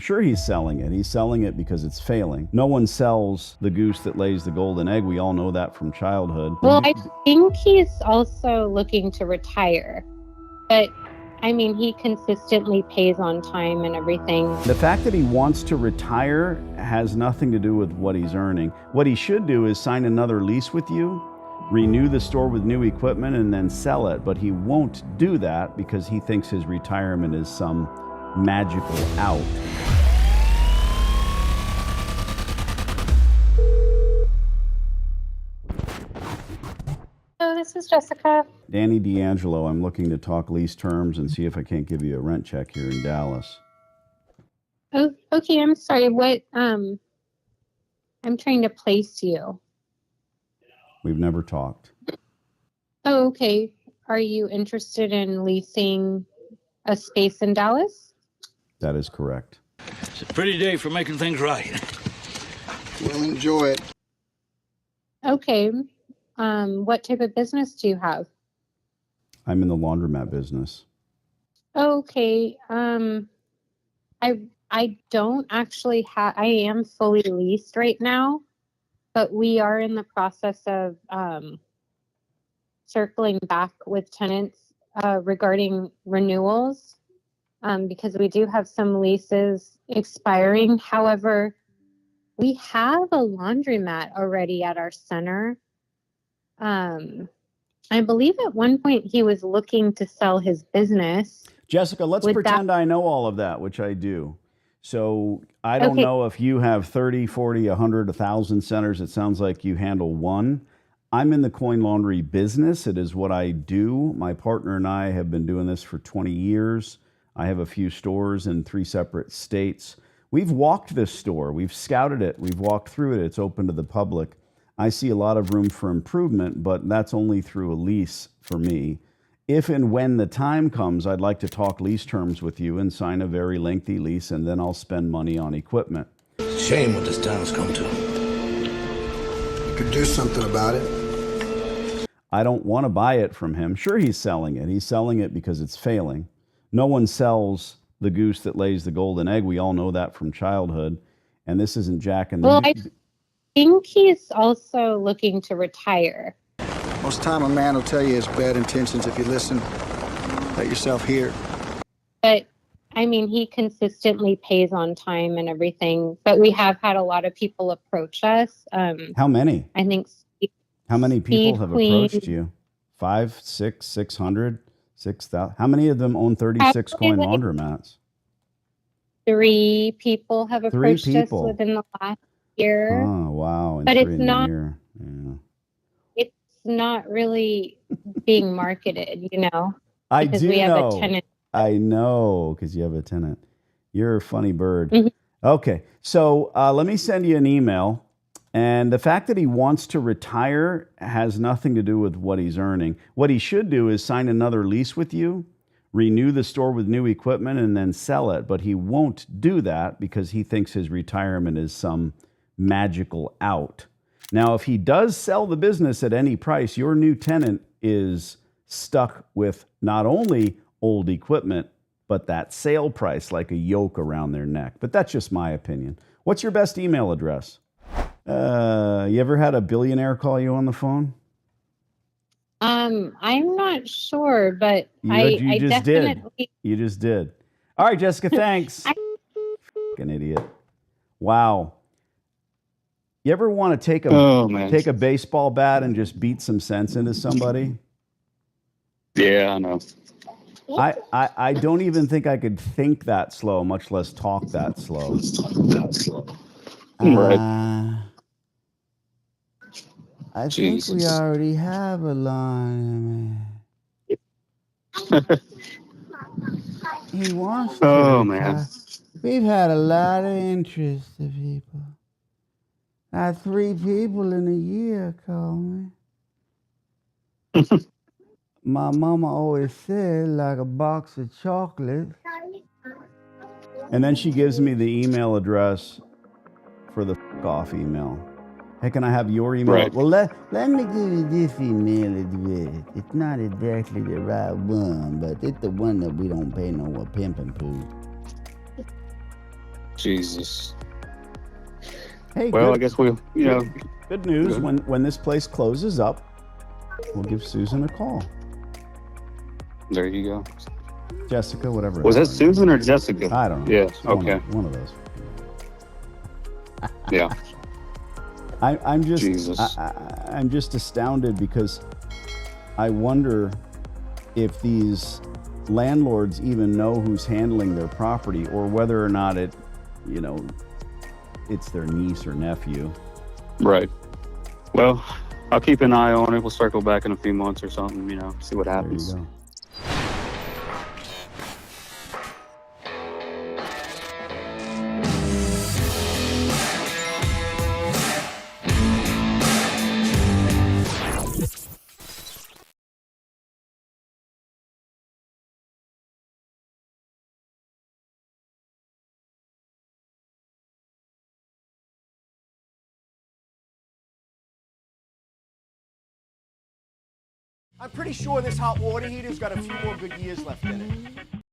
Sure, he's selling it. He's selling it because it's failing. No one sells the goose that lays the golden egg. We all know that from childhood. Well, I think he's also looking to retire. But, I mean, he consistently pays on time and everything. The fact that he wants to retire has nothing to do with what he's earning. What he should do is sign another lease with you, renew the store with new equipment, and then sell it. But he won't do that because he thinks his retirement is some magical out. Oh, this is Jessica. Danny D'Angelo, I'm looking to talk lease terms and see if I can't give you a rent check here in Dallas. Oh, okay. I'm sorry. What? I'm trying to place you. We've never talked. Oh, okay. Are you interested in leasing a space in Dallas? That is correct. It's a pretty day for making things right. We'll enjoy it. Okay. What type of business do you have? I'm in the laundromat business. Okay. I don't actually have. I am fully leased right now, but we are in the process of circling back with tenants regarding renewals because we do have some leases expiring. However, we have a laundromat already at our center. I believe at one point he was looking to sell his business. Jessica, let's pretend I know all of that, which I do. So I don't know if you have 30, 40, 100, 1,000 centers. It sounds like you handle one. I'm in the coin laundry business. It is what I do. My partner and I have been doing this for 20 years. I have a few stores in 3 separate states. We've walked this store. We've scouted it. We've walked through it. It's open to the public. I see a lot of room for improvement, but that's only through a lease for me. If and when the time comes, I'd like to talk lease terms with you and sign a very lengthy lease, and then I'll spend money on equipment. Shame what this town has come to. You could do something about it. I don't want to buy it from him. Sure, he's selling it. He's selling it because it's failing. No one sells the goose that lays the golden egg. We all know that from childhood. And this isn't Jack and I think he's also looking to retire. Most time a man will tell you his bad intentions if you listen. Let yourself hear. But, I mean, he consistently pays on time and everything. But we have had a lot of people approach us. How many? I think. How many people have approached you? 5, 6, 600, 6,000? How many of them own 36 coin laundromats? 3 people have approached us within the last year. Oh, wow. But it's not. Yeah. It's not really being marketed, you know. I because do we have know. a tenant. I know, because you have a tenant. You're a funny bird. Mm-hmm. Okay, so let me send you an email. And the fact that he wants to retire has nothing to do with what he's earning. What he should do is sign another lease with you, renew the store with new equipment, and then sell it. But he won't do that because he thinks his retirement is some magical out. Now, if he does sell the business at any price, your new tenant is stuck with not only old equipment, but that sale price, like a yoke around their neck. But that's just my opinion. What's your best email address? You ever had a billionaire call you on the phone? I'm not sure, but You just definitely did. You just did. All right, Jessica, thanks. Fucking idiot. Wow. You ever want to take a baseball bat and just beat some sense into somebody? Yeah, I know. I don't even think I could think that slow, much less talk that slow. Right. I think we already have a line. He wants to. Oh, man. We've had a lot of interest of people. 3 people in a year call me. My mama always said, like a box of chocolates. And then she gives me the email address for the off email. Hey, can I have your email? Right. Well, let me give you this email address. It's not exactly the right one, but it's the one that we don't pay no pimp and poo. Jesus. Hey, Well, good, I guess we'll, you know, good news. Good. When this place closes up, we'll give Susan a call. there you go. Jessica, whatever. Was her that name is. Susan or Jessica? I don't know. Yeah. It's one Okay. one of those. Yeah. I'm just Jesus. I'm just astounded because I wonder if these landlords even know who's handling their property or whether or not it, you know, it's their niece or nephew. Right. Well, I'll keep an eye on it. We'll circle back in a few months or something, you know, see what There you happens. go. I'm pretty sure this hot water heater's got a few more good years left in it.